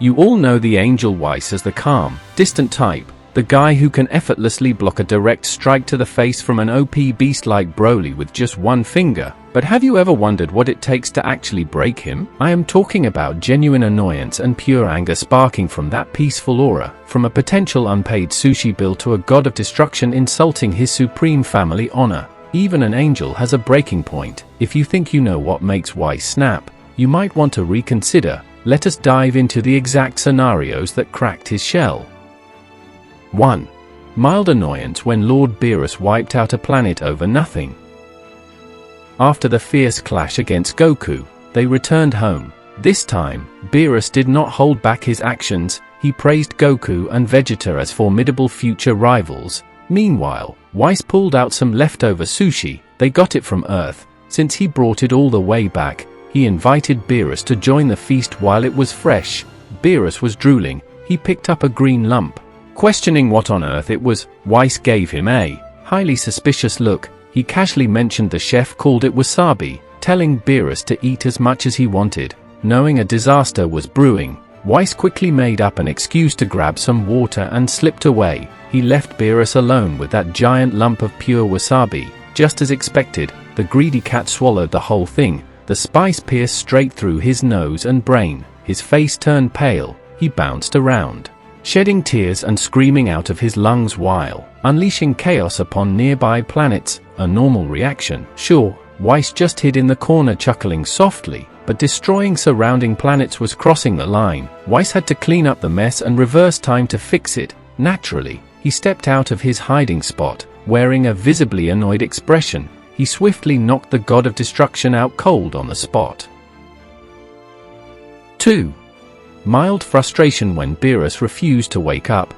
You all know the Angel Whis as the calm, distant type, the guy who can effortlessly block a direct strike to the face from an OP beast like Broly with just one finger. But have you ever wondered what it takes to actually break him? I am talking about genuine annoyance and pure anger sparking from that peaceful aura, from a potential unpaid sushi bill to a god of destruction insulting his supreme family honor. Even an angel has a breaking point. If you think you know what makes Whis snap, you might want to reconsider. Let us dive into the exact scenarios that cracked his shell. 1. Mild annoyance when Lord Beerus wiped out a planet over nothing. After the fierce clash against Goku, they returned home. This time, Beerus did not hold back his actions. He praised Goku and Vegeta as formidable future rivals. Meanwhile, Whis pulled out some leftover sushi. They got it from Earth. Since he brought it all the way back, he invited Beerus to join the feast while it was fresh. Beerus was drooling. He picked up a green lump. Questioning what on earth it was, Whis gave him a highly suspicious look. He casually mentioned the chef called it wasabi, telling Beerus to eat as much as he wanted. Knowing a disaster was brewing, Whis quickly made up an excuse to grab some water and slipped away. He left Beerus alone with that giant lump of pure wasabi. Just as expected, the greedy cat swallowed the whole thing. The spice pierced straight through his nose and brain. His face turned pale. He bounced around, shedding tears and screaming out of his lungs while unleashing chaos upon nearby planets. A normal reaction. Sure, Whis just hid in the corner chuckling softly, but destroying surrounding planets was crossing the line. Whis had to clean up the mess and reverse time to fix it. Naturally, he stepped out of his hiding spot, wearing a visibly annoyed expression. He swiftly knocked the god of destruction out cold on the spot. 2. Mild frustration when Beerus refused to wake up.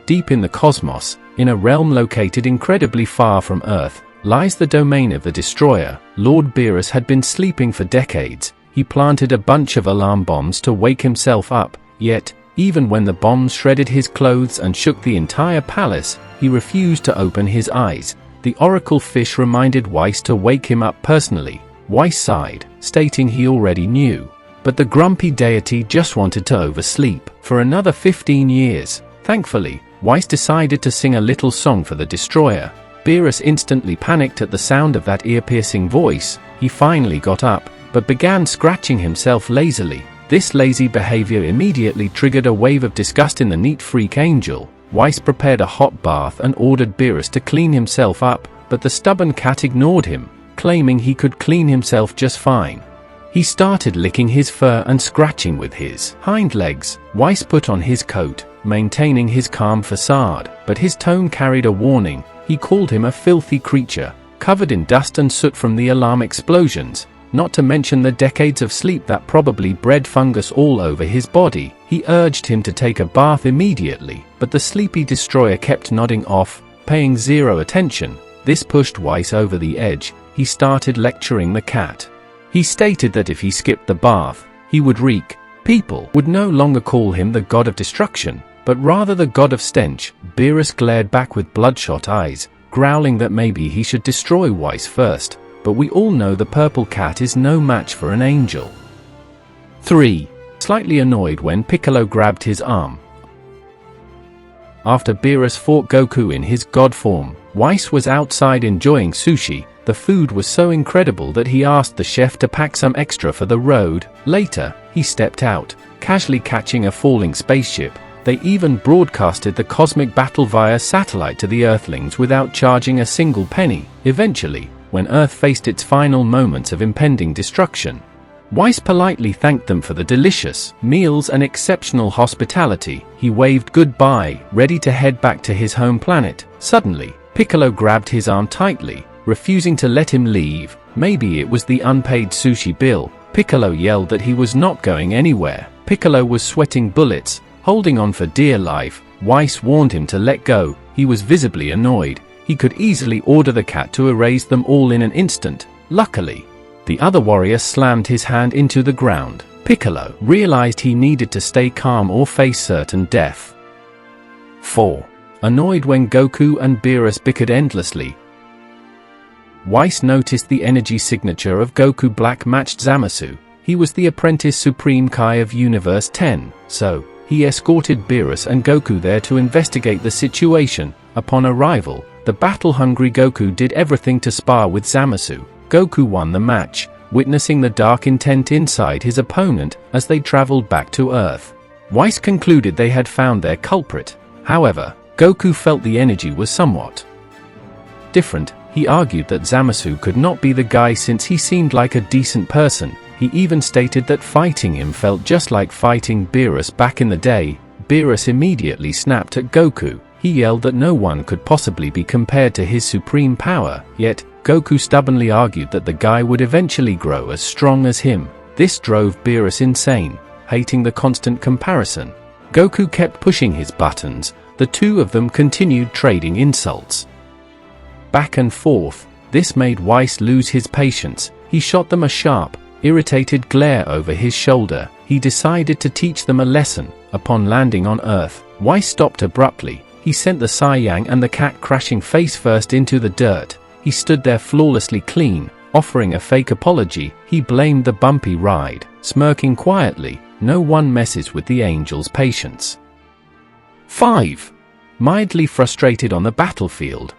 Deep in the cosmos, in a realm located incredibly far from Earth, lies the domain of the Destroyer. Lord Beerus had been sleeping for decades. He planted a bunch of alarm bombs to wake himself up, yet, even when the bombs shredded his clothes and shook the entire palace, he refused to open his eyes. The oracle fish reminded Whis to wake him up personally. Whis sighed, stating he already knew. But the grumpy deity just wanted to oversleep for another 15 years. Thankfully, Whis decided to sing a little song for the Destroyer. Beerus instantly panicked at the sound of that ear-piercing voice. He finally got up, but began scratching himself lazily. This lazy behavior immediately triggered a wave of disgust in the neat freak angel. Whis prepared a hot bath and ordered Beerus to clean himself up, but the stubborn cat ignored him, claiming he could clean himself just fine. He started licking his fur and scratching with his hind legs. Whis put on his coat, maintaining his calm facade, but his tone carried a warning. He called him a filthy creature, covered in dust and soot from the alarm explosions, not to mention the decades of sleep that probably bred fungus all over his body. He urged him to take a bath immediately, but the sleepy Destroyer kept nodding off, paying zero attention. This pushed Whis over the edge. He started lecturing the cat. He stated that if he skipped the bath, he would reek. People would no longer call him the god of destruction, but rather the god of stench. Beerus glared back with bloodshot eyes, growling that maybe he should destroy Whis first, but we all know the purple cat is no match for an angel. 3. Slightly annoyed when Piccolo grabbed his arm. After Beerus fought Goku in his god form, Whis was outside enjoying sushi. The food was so incredible that he asked the chef to pack some extra for the road. Later, he stepped out, casually catching a falling spaceship. They even broadcasted the cosmic battle via satellite to the Earthlings without charging a single penny. Eventually, when Earth faced its final moments of impending destruction, Whis politely thanked them for the delicious meals and exceptional hospitality. He waved goodbye, ready to head back to his home planet. Suddenly, Piccolo grabbed his arm tightly, refusing to let him leave. Maybe it was the unpaid sushi bill. Piccolo yelled that he was not going anywhere. Piccolo was sweating bullets, holding on for dear life. Whis warned him to let go. He was visibly annoyed. He could easily order the cat to erase them all in an instant. Luckily, the other warrior slammed his hand into the ground. Piccolo realized he needed to stay calm or face certain death. 4. Annoyed when Goku and Beerus bickered endlessly. Whis noticed the energy signature of Goku Black matched Zamasu. He was the apprentice Supreme Kai of Universe 10, so he escorted Beerus and Goku there to investigate the situation. Upon arrival, the battle-hungry Goku did everything to spar with Zamasu. Goku won the match, witnessing the dark intent inside his opponent as they traveled back to Earth. Whis concluded they had found their culprit. However, Goku felt the energy was somewhat different. He argued that Zamasu could not be the guy since he seemed like a decent person. He even stated that fighting him felt just like fighting Beerus back in the day. Beerus immediately snapped at Goku. He yelled that no one could possibly be compared to his supreme power, yet Goku stubbornly argued that the guy would eventually grow as strong as him. This drove Beerus insane, hating the constant comparison. Goku kept pushing his buttons. The two of them continued trading insults back and forth. This made Whis lose his patience. He shot them a sharp, irritated glare over his shoulder. He decided to teach them a lesson. Upon landing on Earth, Whis stopped abruptly. He sent the Saiyang and the cat crashing face first into the dirt. He stood there flawlessly clean, offering a fake apology. He blamed the bumpy ride, smirking quietly. No one messes with the angel's patience. 5. Mildly frustrated on the battlefield.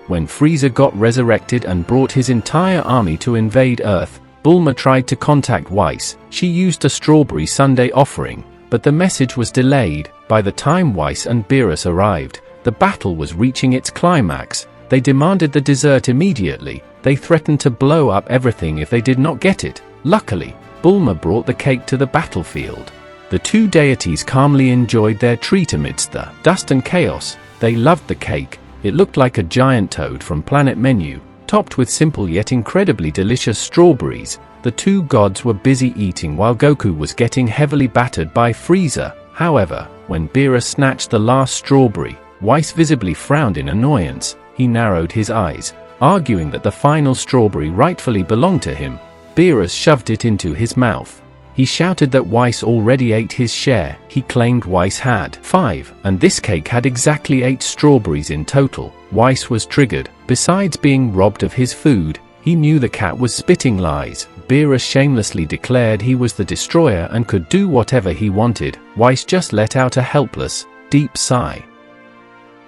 When Frieza got resurrected and brought his entire army to invade Earth, Bulma tried to contact Whis. She used a strawberry sundae offering, but the message was delayed. By the time Whis and Beerus arrived, the battle was reaching its climax. They demanded the dessert immediately. They threatened to blow up everything if they did not get it. Luckily, Bulma brought the cake to the battlefield. The two deities calmly enjoyed their treat amidst the dust and chaos. They loved the cake. It looked like a giant toad from Planet Menu, topped with simple yet incredibly delicious strawberries. The two gods were busy eating while Goku was getting heavily battered by Frieza. However, when Beerus snatched the last strawberry, Whis visibly frowned in annoyance. He narrowed his eyes, arguing that the final strawberry rightfully belonged to him. Beerus shoved it into his mouth. He shouted that Whis already ate his share. He claimed Whis had 5, and this cake had exactly 8 strawberries in total. Whis was triggered. Besides being robbed of his food, he knew the cat was spitting lies. Beerus shamelessly declared he was the destroyer and could do whatever he wanted. Whis just let out a helpless, deep sigh.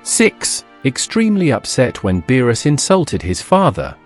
6. Extremely upset when Beerus insulted his father.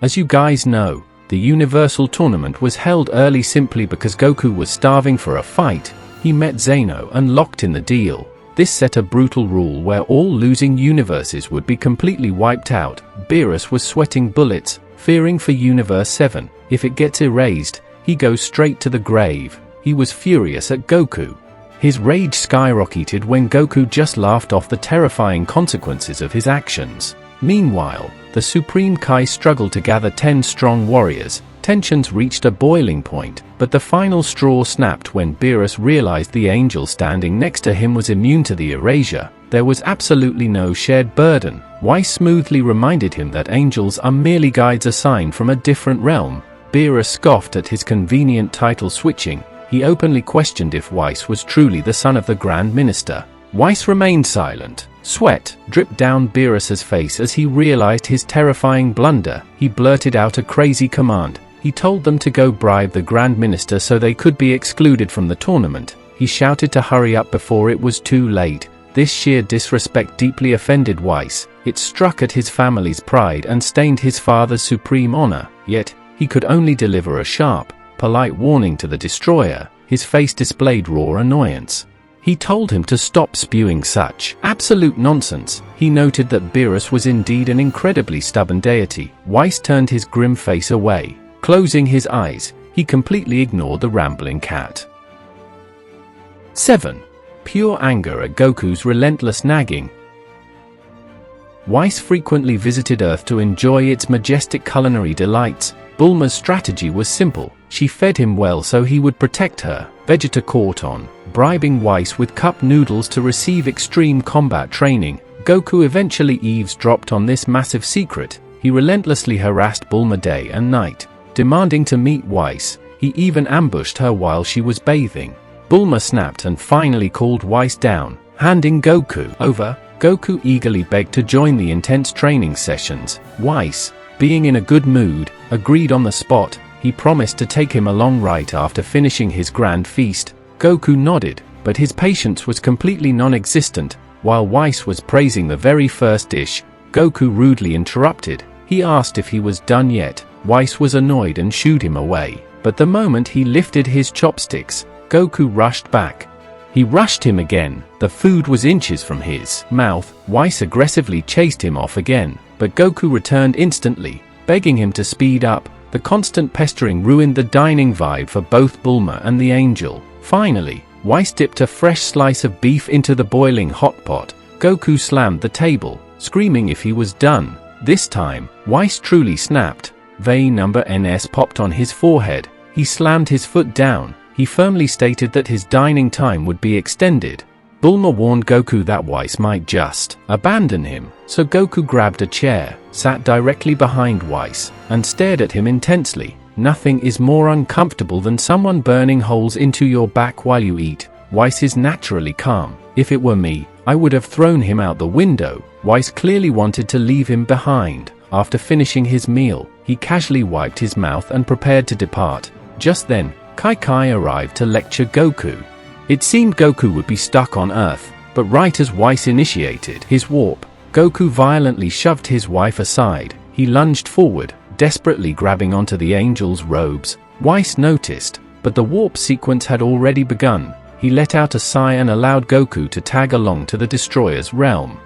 As you guys know, the Universal Tournament was held early simply because Goku was starving for a fight. He met Zeno and locked in the deal. This set a brutal rule where all losing universes would be completely wiped out. Beerus was sweating bullets, fearing for Universe 7. If it gets erased, he goes straight to the grave. He was furious at Goku. His rage skyrocketed when Goku just laughed off the terrifying consequences of his actions. Meanwhile, the Supreme Kai struggled to gather 10 strong warriors. Tensions reached a boiling point, but the final straw snapped when Beerus realized the angel standing next to him was immune to the erasure. There was absolutely no shared burden. Whis smoothly reminded him that angels are merely guides assigned from a different realm. Beerus scoffed at his convenient title switching. He openly questioned if Whis was truly the son of the Grand Minister. Whis remained silent. Sweat dripped down Beerus's face as he realized his terrifying blunder. He blurted out a crazy command. He told them to go bribe the Grand Minister so they could be excluded from the tournament. He shouted to hurry up before it was too late. This sheer disrespect deeply offended Whis. It struck at his family's pride and stained his father's supreme honor. Yet, he could only deliver a sharp, polite warning to the destroyer. His face displayed raw annoyance. He told him to stop spewing such absolute nonsense. He noted that Beerus was indeed an incredibly stubborn deity. Whis turned his grim face away. Closing his eyes, he completely ignored the rambling cat. 7. Pure anger at Goku's relentless nagging. Whis frequently visited Earth to enjoy its majestic culinary delights. Bulma's strategy was simple. She fed him well so he would protect her. Vegeta caught on, bribing Whis with cup noodles to receive extreme combat training. Goku eventually eavesdropped on this massive secret. He relentlessly harassed Bulma day and night, demanding to meet Whis. He even ambushed her while she was bathing. Bulma snapped and finally called Whis down, handing Goku over. Goku eagerly begged to join the intense training sessions. Whis, being in a good mood, agreed on the spot. He promised to take him along right after finishing his grand feast. Goku nodded, but his patience was completely non-existent. While Whis was praising the very first dish, Goku rudely interrupted. He asked if he was done yet. Whis was annoyed and shooed him away, but the moment he lifted his chopsticks, Goku rushed back. He rushed him again. The food was inches from his mouth. Whis aggressively chased him off again, but Goku returned instantly, begging him to speed up. The constant pestering ruined the dining vibe for both Bulma and the Angel. Finally, Whis dipped a fresh slice of beef into the boiling hot pot. Goku slammed the table, screaming if he was done. This time, Whis truly snapped. Vein number NS popped on his forehead. He slammed his foot down. He firmly stated that his dining time would be extended. Bulma warned Goku that Whis might just abandon him, so Goku grabbed a chair, sat directly behind Whis, and stared at him intensely. Nothing is more uncomfortable than someone burning holes into your back while you eat. Whis is naturally calm. If it were me, I would have thrown him out the window. Whis clearly wanted to leave him behind. After finishing his meal, he casually wiped his mouth and prepared to depart. Just then, Kai arrived to lecture Goku. It seemed Goku would be stuck on Earth, but right as Whis initiated his warp, Goku violently shoved his wife aside. He lunged forward, desperately grabbing onto the Angel's robes. Whis noticed, but the warp sequence had already begun. He let out a sigh and allowed Goku to tag along to the Destroyer's realm.